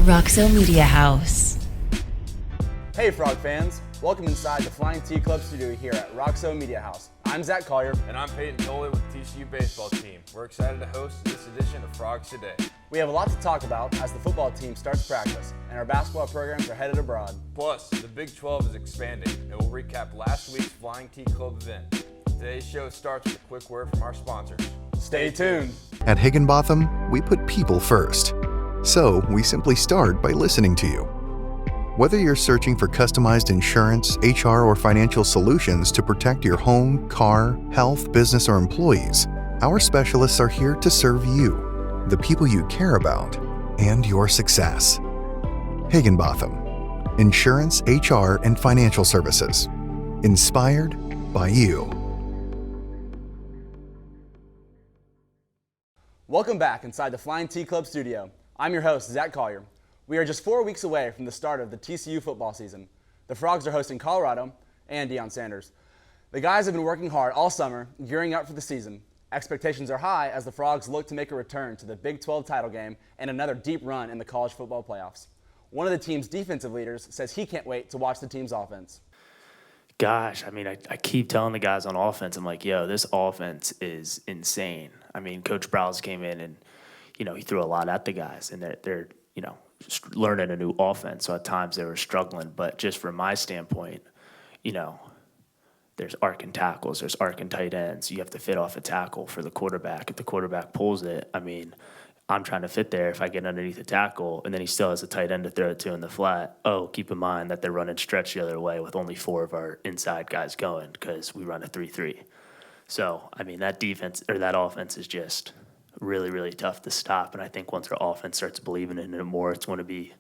Roxo Media House. Hey Frog fans, welcome inside the Flying T Club studio here at Roxo Media House. I'm Zach Cawyer. And I'm Payton Tolle with the TCU Baseball team. We're excited to host this edition of Frogs Today. We have a lot to talk about as the football team starts practice and our basketball programs are headed abroad. Plus, the Big 12 is expanding and we'll recap last week's Flying T Club event. Today's show starts with a quick word from our sponsors. Stay tuned. At Higginbotham, we put people first. So we simply start by listening to you. Whether you're searching for customized insurance, HR, or financial solutions to protect your home, car, health, business, or employees, our specialists are here to serve you, the people you care about, and your success. Higginbotham, insurance, HR, and financial services. Inspired by you. Welcome back inside the Flying T Club studio. I'm your host, Zach Cawyer. We are just 4 weeks away from the start of the TCU football season. The Frogs are hosting Colorado and Deion Sanders. The guys have been working hard all summer, gearing up for the season. Expectations are high as the Frogs look to make a return to the Big 12 title game and another deep run in the college football playoffs. One of the team's defensive leaders says he can't wait to watch the team's offense. Gosh, I keep telling the guys on offense, I'm like, yo, this offense is insane. Coach Browse came in and, he threw a lot at the guys, and they're learning a new offense. So at times they were struggling. But just from my standpoint, there's arc and tackles, there's arc and tight ends. You have to fit off a tackle for the quarterback. If the quarterback pulls it, I'm trying to fit there if I get underneath the tackle, and then he still has a tight end to throw it to in the flat. Oh, keep in mind that they're running stretch the other way with only 4 of our inside guys going because we run a 3-3. So, that defense or that offense is just really, really tough to stop. And I think once our offense starts believing in it more, it's going to be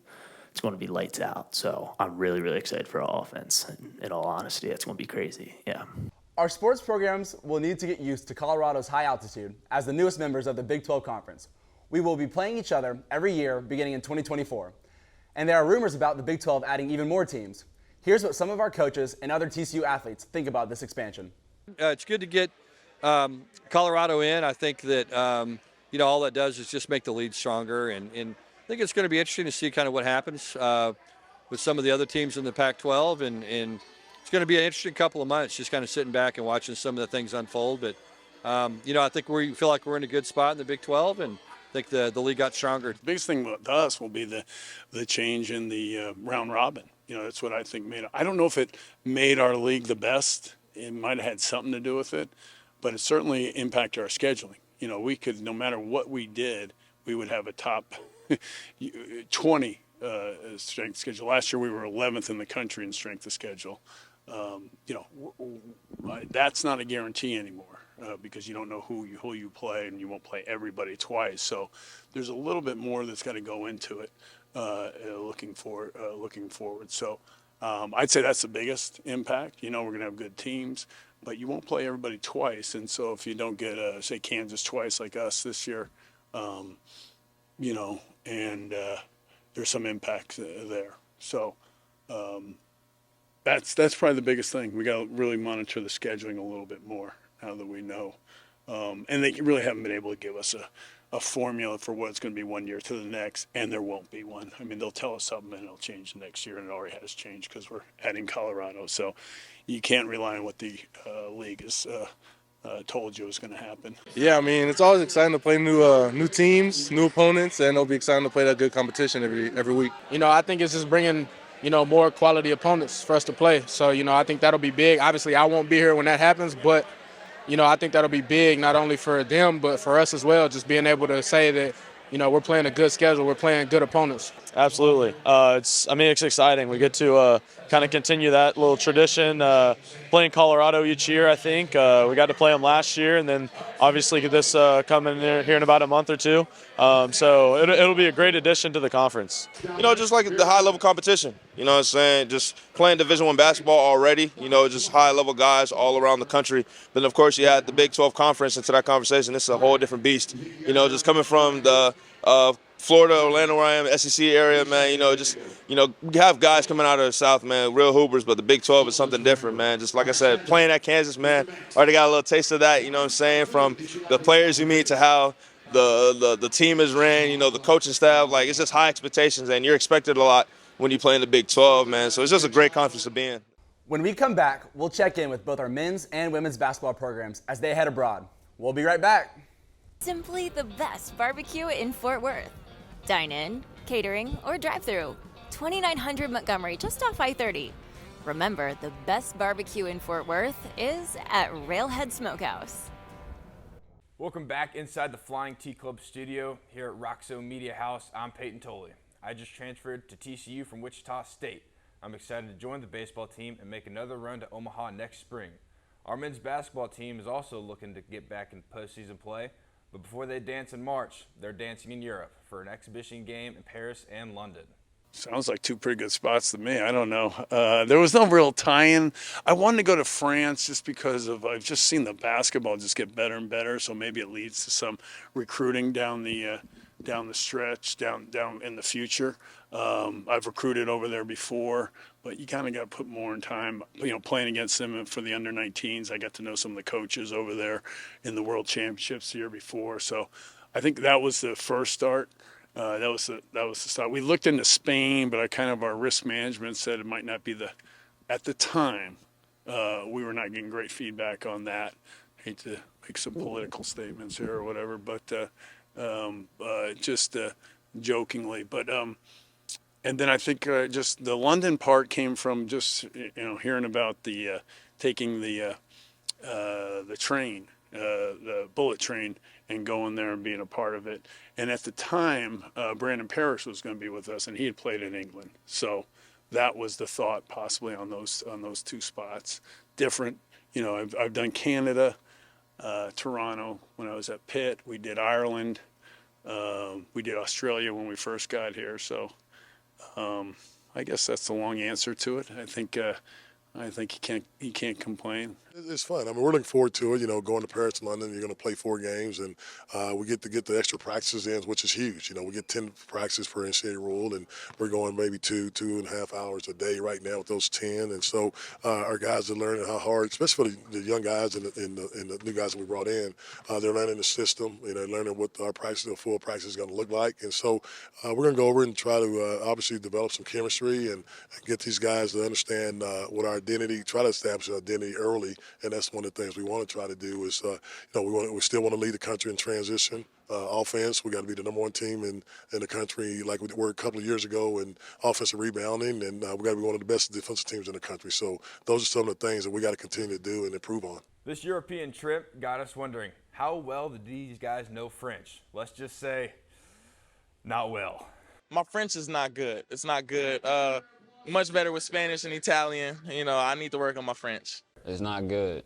lights out. So I'm really, really excited for our offense. In all honesty, it's going to be crazy. Yeah. Our sports programs will need to get used to Colorado's high altitude as the newest members of the Big 12 Conference. We will be playing each other every year beginning in 2024. And there are rumors about the Big 12 adding even more teams. Here's what some of our coaches and other TCU athletes think about this expansion. It's good to get Colorado in. I think that, all that does is just make the league stronger. And I think it's going to be interesting to see kind of what happens with some of the other teams in the Pac-12. And it's going to be an interesting couple of months just kind of sitting back and watching some of the things unfold. But, I think we feel like we're in a good spot in the Big 12, and I think the league got stronger. The biggest thing with us will be the change in the round robin. That's what I think made it. I don't know if it made our league the best. It might have had something to do with it, but it certainly impacted our scheduling. We could, no matter what we did, we would have a top 20 strength schedule. Last year we were 11th in the country in strength of schedule. That's not a guarantee anymore because you don't know who you play, and you won't play everybody twice. So there's a little bit more that's got to go into it looking forward. So I'd say that's the biggest impact. We're going to have good teams, but you won't play everybody twice. And so if you don't get, say, Kansas twice like us this year, and there's some impact there. So that's probably the biggest thing. We got to really monitor the scheduling a little bit more now that we know. And they really haven't been able to give us a formula for what it's going to be one year to the next, and there won't be one. They'll tell us something and it'll change the next year, and it already has changed because we're adding Colorado. So you can't rely on what the league has told you is going to happen. Yeah, it's always exciting to play new teams, new opponents, and it'll be exciting to play that good competition every week. I think it's just bringing more quality opponents for us to play. So, I think that'll be big. Obviously, I won't be here when that happens, but I think that'll be big not only for them but for us as well, just being able to say that, we're playing a good schedule, we're playing good opponents. Absolutely. It's exciting. We get to kind of continue that little tradition, playing Colorado each year, I think. We got to play them last year, and then obviously get this coming here in about a month or two. So it'll be a great addition to the conference. Just like the high-level competition. Just playing Division I basketball already, just high-level guys all around the country. Then, of course, you add the Big 12 conference into that conversation. This is a whole different beast. Just coming from the Florida, Orlando, where I am, SEC area, man, we have guys coming out of the South, man, real hoopers, but the Big 12 is something different, man. Just like I said, playing at Kansas, man, already got a little taste of that, from the players you meet to how the team is ran, you know, the coaching staff. Like, it's just high expectations, and you're expected a lot when you play in the Big 12, man. So it's just a great conference to be in. When we come back, we'll check in with both our men's and women's basketball programs as they head abroad. We'll be right back. Simply the best barbecue in Fort Worth. Dine in, catering, or drive-through. 2900 Montgomery, just off I-30. Remember, the best barbecue in Fort Worth is at Railhead Smokehouse. Welcome back inside the Flying T Club studio here at Roxo Media House. I'm Payton Tolle. I just transferred to TCU from Wichita State. I'm excited to join the baseball team and make another run to Omaha next spring. Our men's basketball team is also looking to get back in postseason play, but before they dance in March, they're dancing in Europe for an exhibition game in Paris and London. Sounds like two pretty good spots to me. I don't know. There was no real tie-in. I wanted to go to France just because I've just seen the basketball just get better and better. So maybe it leads to some recruiting down the stretch, down in the future. I've recruited over there before, but you kind of got to put more in time. You know, playing against them for the under-19s, I got to know some of the coaches over there in the World Championships the year before. So I think that was the first start. That was the start. We looked into Spain, but our risk management said it might not be at the time, we were not getting great feedback on that. Hate to make some political statements here or whatever, but just jokingly. But and then I think just the London part came from just hearing about the taking the train, the bullet train, and going there and being a part of it. And at the time, Brandon Parrish was going to be with us, and he had played in England. So that was the thought, possibly on those two spots. Different, I've done Canada, Toronto when I was at Pitt. We did Ireland. We did Australia when we first got here. So I guess that's the long answer to it. I think he can't complain. It's fun. I mean, we're looking forward to it. Going to Paris and London, you're going to play 4 games, and we get to get the extra practices in, which is huge. We get 10 practices per NCAA rule, and we're going maybe 2.5 hours a day right now with those 10. And so our guys are learning how hard, especially for the young guys and the new guys that we brought in, they're learning the system. They're learning what our practice, the full practice is going to look like. And so we're going to go over and try to obviously develop some chemistry and get these guys to understand what our identity, try to establish an identity early. And that's one of the things we want to try to do is, we still want to lead the country in transition. Offense, we got to be the number 1 team in the country like we were a couple of years ago, and offensive rebounding, and we got to be one of the best defensive teams in the country. So those are some of the things that we got to continue to do and improve on. This European trip got us wondering, how well do these guys know French? Let's just say, not well. My French is not good. It's not good. Much better with Spanish and Italian. I need to work on my French. It's not good.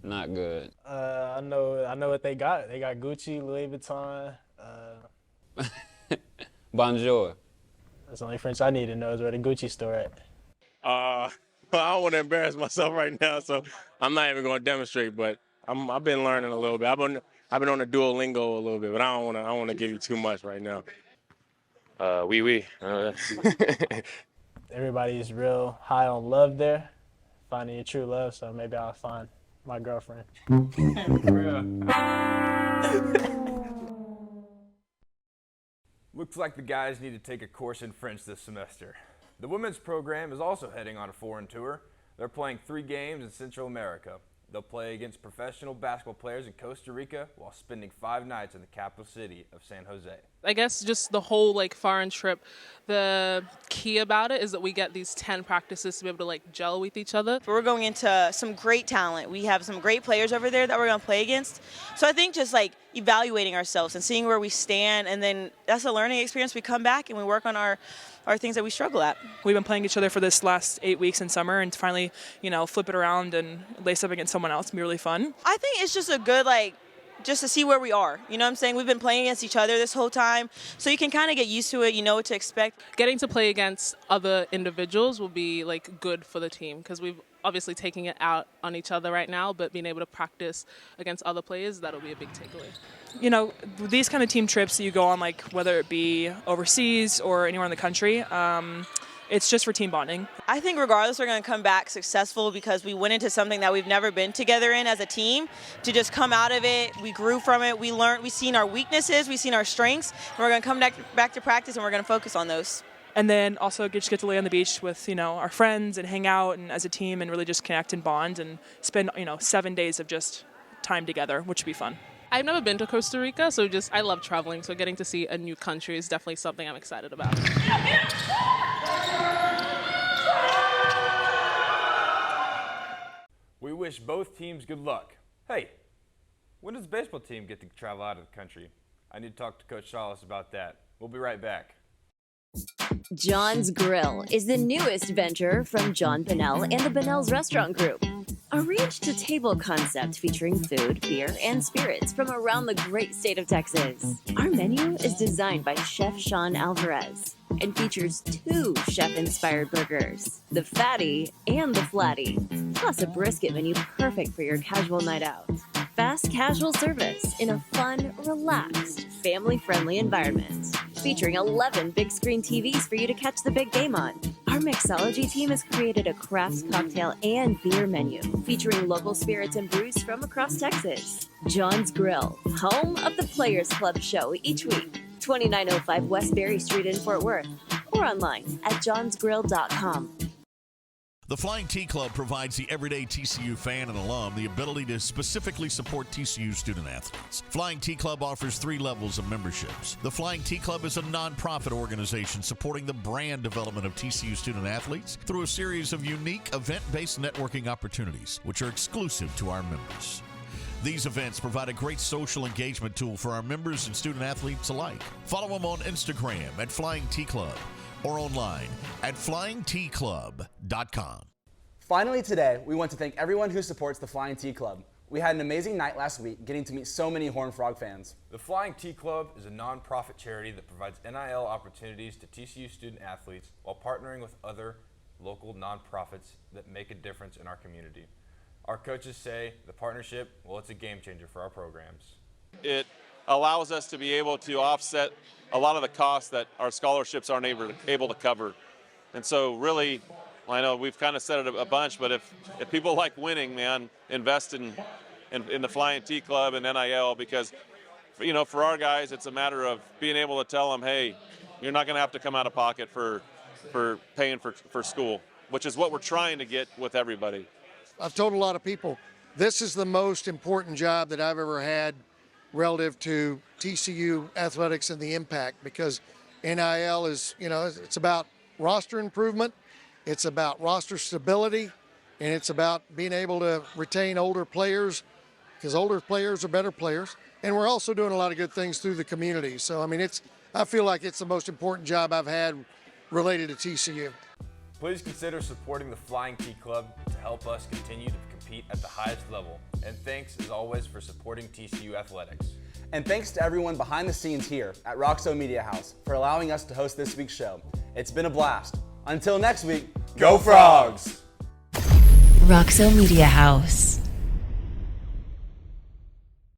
Not good. I know what they got. They got Gucci, Louis Vuitton. Bonjour. That's the only French I need to know is where the Gucci store at. I don't want to embarrass myself right now, so I'm not even going to demonstrate. But I've been learning a little bit. I've been on the Duolingo a little bit, but I don't want to give you too much right now. Oui. Everybody's real high on love there, finding your true love. So maybe I'll find my girlfriend. Looks like the guys need to take a course in French this semester. The women's program is also heading on a foreign tour. They're playing 3 games in Central America. They'll play against professional basketball players in Costa Rica while spending 5 nights in the capital city of San Jose. I guess just the whole foreign trip, the key about it is that we get these 10 practices to be able to gel with each other. We're going into some great talent. We have some great players over there that we're going to play against. So I think just evaluating ourselves and seeing where we stand, and then that's a learning experience. We come back and we work on our things that we struggle at. We've been playing each other for this last 8 weeks in summer, and to finally, flip it around and lace up against someone else can be really fun. I think it's just a good, just to see where we are. You know what I'm saying? We've been playing against each other this whole time, so you can kind of get used to it. You know what to expect. Getting to play against other individuals will be good for the team, because we've obviously taking it out on each other right now, but being able to practice against other players, that'll be a big takeaway. These kind of team trips that you go on, whether it be overseas or anywhere in the country, it's just for team bonding. I think regardless, we're going to come back successful because we went into something that we've never been together in as a team. To just come out of it, we grew from it, we learned, we've seen our weaknesses, we've seen our strengths, and we're going to come back to practice and we're going to focus on those. And then also just get to lay on the beach with, our friends and hang out and as a team and really just connect and bond and spend, 7 days of just time together, which would be fun. I've never been to Costa Rica, so I love traveling, so getting to see a new country is definitely something I'm excited about. We wish both teams good luck. Hey, when does the baseball team get to travel out of the country? I need to talk to Coach Salas about that. We'll be right back. John's Grill is the newest venture from John Bonnell and the Bonnell's Restaurant Group. A ranch-to-table concept featuring food, beer, and spirits from around the great state of Texas. Our menu is designed by Chef Sean Alvarez and features 2 chef-inspired burgers, the Fatty and the Flatty, plus a brisket menu perfect for your casual night out. Fast casual service in a fun, relaxed, family-friendly environment, featuring 11 big screen TVs for you to catch the big game on. Our mixology team has created a craft cocktail and beer menu featuring local spirits and brews from across Texas. John's Grill, home of the Players Club show each week, 2905 West Berry Street in Fort Worth, or online at johnsgrill.com. The Flying T Club provides the everyday TCU fan and alum the ability to specifically support TCU student athletes. Flying T Club offers 3 levels of memberships. The Flying T Club is a nonprofit organization supporting the brand development of TCU student athletes through a series of unique event-based networking opportunities, which are exclusive to our members. These events provide a great social engagement tool for our members and student athletes alike. Follow them on Instagram at Flying T Club or online at flyingtclub.com. Finally today, we want to thank everyone who supports the Flying T Club. We had an amazing night last week getting to meet so many Horned Frog fans. The Flying T Club is a nonprofit charity that provides NIL opportunities to TCU student athletes while partnering with other local nonprofits that make a difference in our community. Our coaches say the partnership, it's a game changer for our programs. It allows us to be able to offset a lot of the costs that our scholarships aren't able to cover. And so really, I know we've kind of said it a bunch, but if people like winning, man, invest in the Flying T Club and NIL, because, for our guys, it's a matter of being able to tell them, hey, you're not going to have to come out of pocket for paying for school, which is what we're trying to get with everybody. I've told a lot of people, this is the most important job that I've ever had relative to TCU athletics and the impact, because NIL is, it's about roster improvement, it's about roster stability, and it's about being able to retain older players, because older players are better players. And we're also doing a lot of good things through the community. So, I feel like it's the most important job I've had related to TCU. Please consider supporting the Flying T Club to help us continue to compete at the highest level. And thanks, as always, for supporting TCU athletics. And thanks to everyone behind the scenes here at Roxo Media House for allowing us to host this week's show. It's been a blast. Until next week, go Frogs! Roxo Media House.